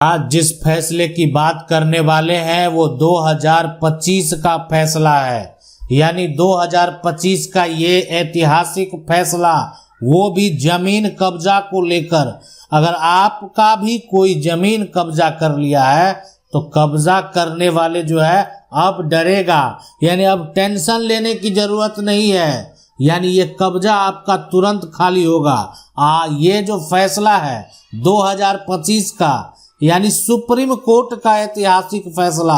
आज जिस फैसले की बात करने वाले हैं वो 2025 का फैसला है, यानी 2025 का ये ऐतिहासिक फैसला, वो भी जमीन कब्जा को लेकर। अगर आपका भी कोई जमीन कब्जा कर लिया है तो कब्जा करने वाले जो है अब डरेगा, यानी अब टेंशन लेने की जरूरत नहीं है, यानी ये कब्जा आपका तुरंत खाली होगा। ये जो फैसला है 2025 का, यानी सुप्रीम कोर्ट का ऐतिहासिक फैसला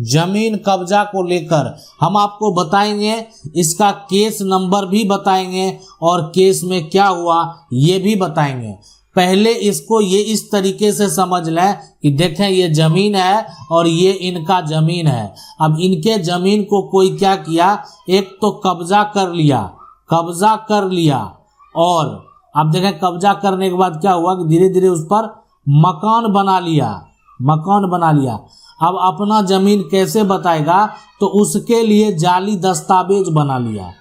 जमीन कब्जा को लेकर, हम आपको बताएंगे, इसका केस नंबर भी बताएंगे और केस में क्या हुआ ये भी बताएंगे। पहले इसको ये इस तरीके से समझ लें कि देखें ये जमीन है और ये इनका जमीन है। अब इनके जमीन को कोई क्या किया, एक तो कब्जा कर लिया और अब देखें कब्जा करने के बाद क्या हुआ कि धीरे धीरे उस पर मकान बना लिया। अब अपना जमीन कैसे बताएगा, तो उसके लिए जाली दस्तावेज बना लिया,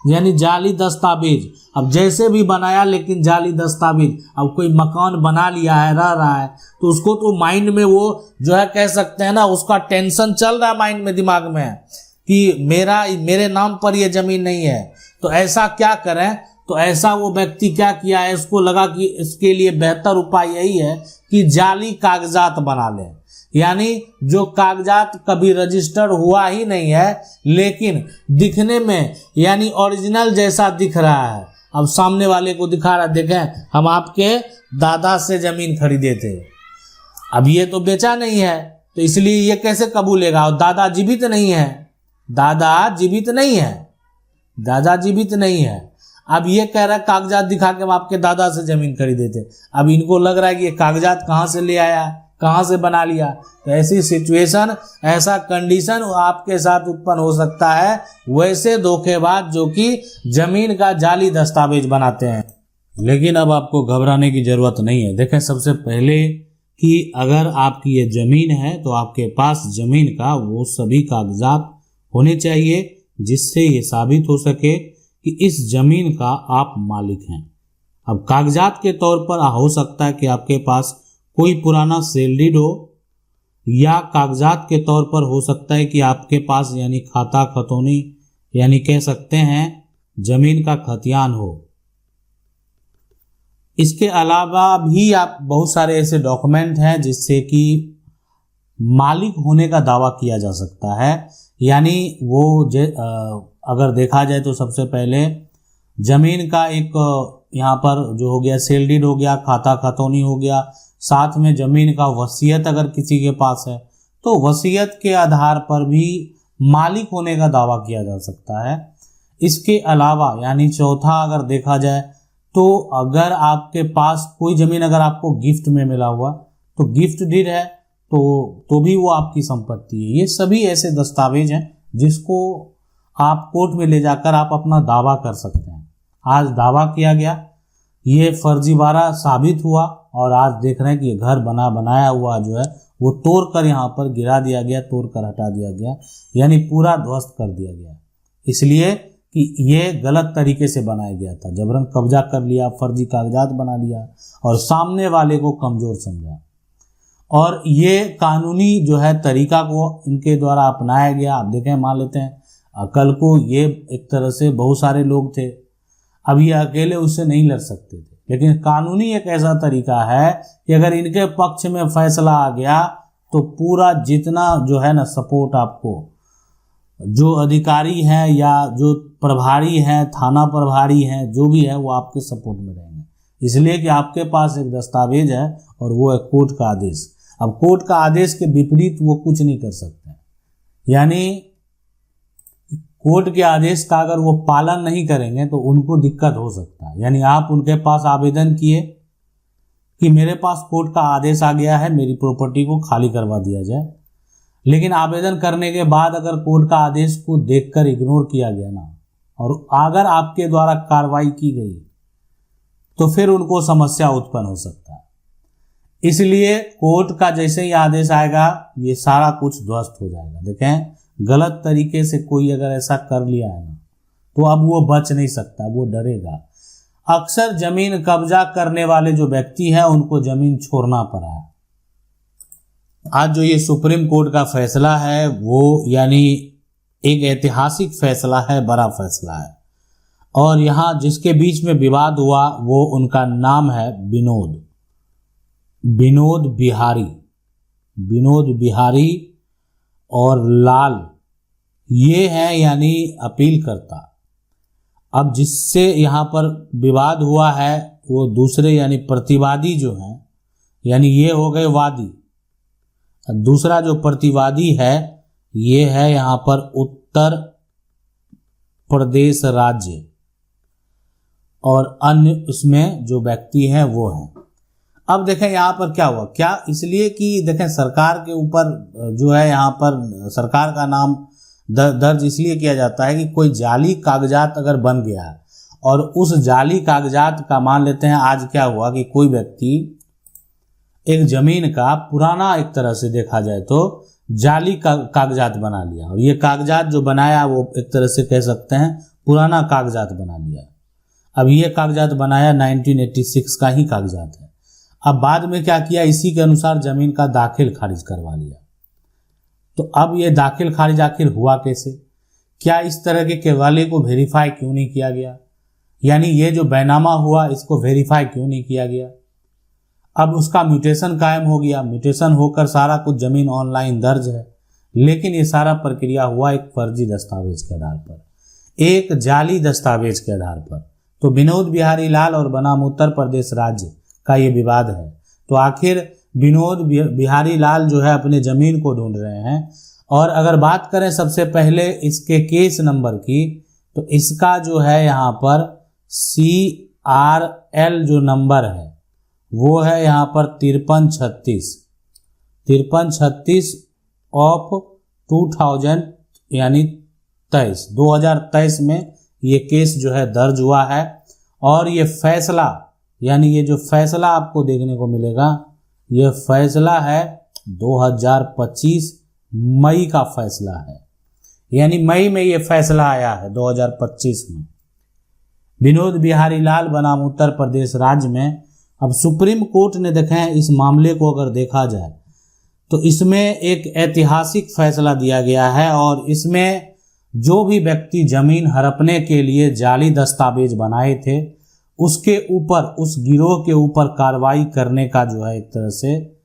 यानी जाली दस्तावेज। अब जैसे भी बनाया लेकिन जाली दस्तावेज। अब कोई मकान बना लिया है, रह रहा है, तो उसको तो माइंड में वो जो है कह सकते हैं ना, उसका टेंशन चल रहा है माइंड में, दिमाग में कि मेरे नाम पर ये जमीन नहीं है। तो ऐसा क्या करें, तो ऐसा वो व्यक्ति क्या किया है, इसको लगा कि इसके लिए बेहतर उपाय यही है कि जाली कागजात बना लें, यानी जो कागजात कभी रजिस्टर हुआ ही नहीं है लेकिन दिखने में यानी ओरिजिनल जैसा दिख रहा है। अब सामने वाले को दिखा रहा, देखें हम आपके दादा से जमीन खरीदे थे, अब ये तो बेचा नहीं है तो इसलिए ये कैसे कबूलेगा। और दादा जीवित नहीं है। अब ये कह रहा है कागजात दिखा के हम आपके दादा से जमीन खरीदे थे। अब इनको लग रहा है कि ये कागजात कहाँ से ले आया, कहाँ से बना लिया। तो ऐसी सिचुएशन, ऐसा कंडीशन आपके साथ उत्पन्न हो सकता है, वैसे धोखेबाज जो कि जमीन का जाली दस्तावेज बनाते हैं। लेकिन अब आपको घबराने की जरूरत नहीं है। देखें सबसे पहले कि अगर आपकी ये जमीन है तो आपके पास जमीन का वो सभी कागजात होने चाहिए जिससे ये साबित हो सके कि इस जमीन का आप मालिक हैं। अब कागजात के तौर पर हो सकता है कि आपके पास कोई पुराना सेल डीड हो, या कागजात के तौर पर हो सकता है कि आपके पास यानी खाता खतौनी, यानी कह सकते हैं जमीन का खतियान हो। इसके अलावा भी आप बहुत सारे ऐसे डॉक्यूमेंट हैं जिससे कि मालिक होने का दावा किया जा सकता है। यानी वो अगर देखा जाए तो सबसे पहले जमीन का एक यहाँ पर जो हो गया सेल डीड हो गया, खाता खतौनी हो गया, साथ में जमीन का वसीयत अगर किसी के पास है तो वसीयत के आधार पर भी मालिक होने का दावा किया जा सकता है। इसके अलावा यानी चौथा अगर देखा जाए तो अगर आपके पास कोई जमीन अगर आपको गिफ्ट में मिला हुआ तो गिफ्ट डीड है तो भी वो आपकी संपत्ति है। ये सभी ऐसे दस्तावेज हैं जिसको आप कोर्ट में ले जाकर आप अपना दावा कर सकते हैं। आज दावा किया गया, ये फर्जीवाड़ा साबित हुआ और आज देख रहे हैं कि ये घर बनाया हुआ जो है वो तोड़ कर यहाँ पर गिरा दिया गया, तोड़ कर हटा दिया गया, यानी पूरा ध्वस्त कर दिया गया, इसलिए कि ये गलत तरीके से बनाया गया था। जबरन कब्जा कर लिया, फर्जी कागजात बना लिया और सामने वाले को कमजोर समझा। और ये कानूनी जो है तरीका को इनके द्वारा अपनाया गया। आप देखें, मान लेते हैं कल को ये एक तरह से बहुत सारे लोग थे, अब ये अकेले उससे नहीं लड़ सकते थे, लेकिन कानूनी एक ऐसा तरीका है कि अगर इनके पक्ष में फैसला आ गया तो पूरा जितना जो है ना सपोर्ट आपको, जो अधिकारी हैं या जो प्रभारी हैं, थाना प्रभारी हैं, जो भी है वो आपके सपोर्ट में रहेंगे, इसलिए कि आपके पास एक दस्तावेज है और वो है कोर्ट का आदेश। अब कोर्ट का आदेश के विपरीत वो कुछ नहीं कर सकते, यानी कोर्ट के आदेश का अगर वो पालन नहीं करेंगे तो उनको दिक्कत हो सकता है। यानी आप उनके पास आवेदन किए कि मेरे पास कोर्ट का आदेश आ गया है, मेरी प्रॉपर्टी को खाली करवा दिया जाए, लेकिन आवेदन करने के बाद अगर कोर्ट का आदेश को देखकर इग्नोर किया गया ना, और अगर आपके द्वारा कार्रवाई की गई तो फिर उनको समस्या उत्पन्न हो सकता है। इसलिए कोर्ट का जैसे ही आदेश आएगा ये सारा कुछ ध्वस्त हो जाएगा। देखें, गलत तरीके से कोई अगर ऐसा कर लिया है ना तो अब वो बच नहीं सकता, वो डरेगा। अक्सर जमीन कब्जा करने वाले जो व्यक्ति हैं उनको जमीन छोड़ना पड़ा है। आज जो ये सुप्रीम कोर्ट का फैसला है वो यानी एक ऐतिहासिक फैसला है, बड़ा फैसला है। और यहाँ जिसके बीच में विवाद हुआ वो उनका नाम है विनोद बिहारी और लाल, ये हैं यानी अपील करता। अब जिससे यहाँ पर विवाद हुआ है वो दूसरे यानी प्रतिवादी जो हैं, यानी ये हो गए वादी, दूसरा जो प्रतिवादी है ये है यहाँ पर उत्तर प्रदेश राज्य, और अन्य उसमें जो व्यक्ति हैं वो हैं। अब देखें यहाँ पर क्या हुआ, क्या इसलिए कि देखें सरकार के ऊपर जो है यहाँ पर सरकार का नाम दर्ज इसलिए किया जाता है कि कोई जाली कागजात अगर बन गया है और उस जाली कागजात का, मान लेते हैं आज क्या हुआ कि कोई व्यक्ति एक जमीन का पुराना, एक तरह से देखा जाए तो जाली कागजात बना लिया, और ये कागजात जो बनाया वो एक तरह से कह सकते हैं पुराना कागजात बना लिया। अब ये कागजात बनाया 1986 का ही कागजात है। अब बाद में क्या किया, इसी के अनुसार जमीन का दाखिल खारिज करवा लिया। तो अब ये दाखिल खारिज आखिर हुआ कैसे, क्या इस तरह के केवाले को वेरीफाई क्यों नहीं किया गया, यानी ये जो बैनामा हुआ इसको वेरीफाई क्यों नहीं किया गया। अब उसका म्यूटेशन कायम हो गया, म्यूटेशन होकर सारा कुछ जमीन ऑनलाइन दर्ज है, लेकिन ये सारा प्रक्रिया हुआ एक फर्जी दस्तावेज के आधार पर, एक जाली दस्तावेज के आधार पर। तो विनोद बिहारी लाल और बनाम उत्तर प्रदेश राज्य का ये विवाद है। तो आखिर विनोद बिहारी लाल जो है अपने ज़मीन को ढूंढ रहे हैं। और अगर बात करें सबसे पहले इसके केस नंबर की, तो इसका जो है यहाँ पर CRL जो नंबर है वो है यहाँ पर 5336 ऑफ 2000 यानी 2023 में ये केस जो है दर्ज हुआ है। और ये फैसला, यानी ये जो फैसला आपको देखने को मिलेगा, ये फैसला है 2025 मई का फैसला है, यानी मई में ये फैसला आया है 2025 में। विनोद बिहारी लाल बनाम उत्तर प्रदेश राज्य में अब सुप्रीम कोर्ट ने देखें इस मामले को अगर देखा जाए तो इसमें एक ऐतिहासिक फैसला दिया गया है। और इसमें जो भी व्यक्ति जमीन हड़पने के लिए जाली दस्तावेज बनाए थे उसके ऊपर, उस गिरोह के ऊपर कार्रवाई करने का जो है एक तरह से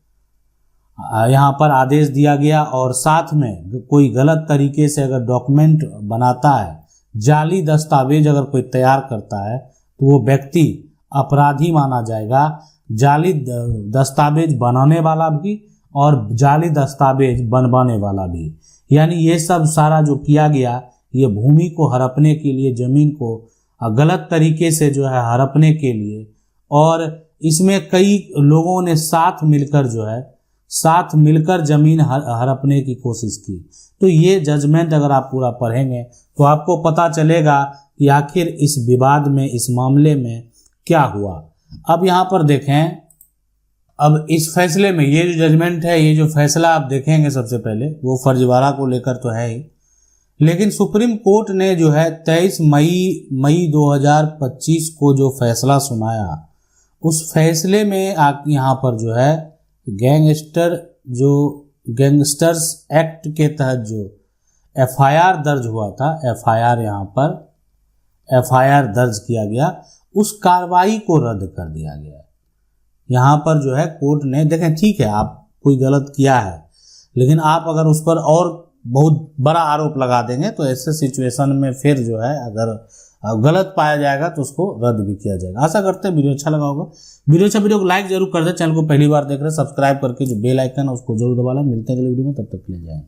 यहाँ पर आदेश दिया गया। और साथ में कोई गलत तरीके से अगर डॉक्यूमेंट बनाता है, जाली दस्तावेज अगर कोई तैयार करता है तो वो व्यक्ति अपराधी माना जाएगा, जाली दस्तावेज बनाने वाला भी और जाली दस्तावेज बनवाने वाला भी। यानी ये सब सारा जो किया गया, ये भूमि को हड़पने के लिए, जमीन को गलत तरीके से जो है हड़पने के लिए, और इसमें कई लोगों ने साथ मिलकर जमीन हड़पने की कोशिश की। तो ये जजमेंट अगर आप पूरा पढ़ेंगे तो आपको पता चलेगा कि आखिर इस विवाद में, इस मामले में क्या हुआ। अब यहाँ पर देखें, अब इस फैसले में ये जो जजमेंट है, ये जो फैसला आप देखेंगे सबसे पहले वो फर्जीवाड़ा को लेकर तो है ही, लेकिन सुप्रीम कोर्ट ने जो है 23 मई 2025 को जो फैसला सुनाया, उस फैसले में यहाँ पर जो है गैंगस्टर्स एक्ट के तहत जो FIR दर्ज हुआ था, FIR दर्ज किया गया, उस कार्रवाई को रद्द कर दिया गया। यहाँ पर जो है कोर्ट ने, देखें ठीक है आप कोई गलत किया है, लेकिन आप अगर उस पर और बहुत बड़ा आरोप लगा देंगे तो ऐसे सिचुएशन में फिर जो है अगर गलत पाया जाएगा तो उसको रद्द भी किया जाएगा। आशा करते हैं वीडियो अच्छा लगा होगा। वीडियो को लाइक जरूर कर दें। चैनल को पहली बार देख रहे हैं सब्सक्राइब करके जो बेल आइकन है उसको जरूर दबा लें। मिलते हैं अगले वीडियो में, तब तक के लिए जय हिंद।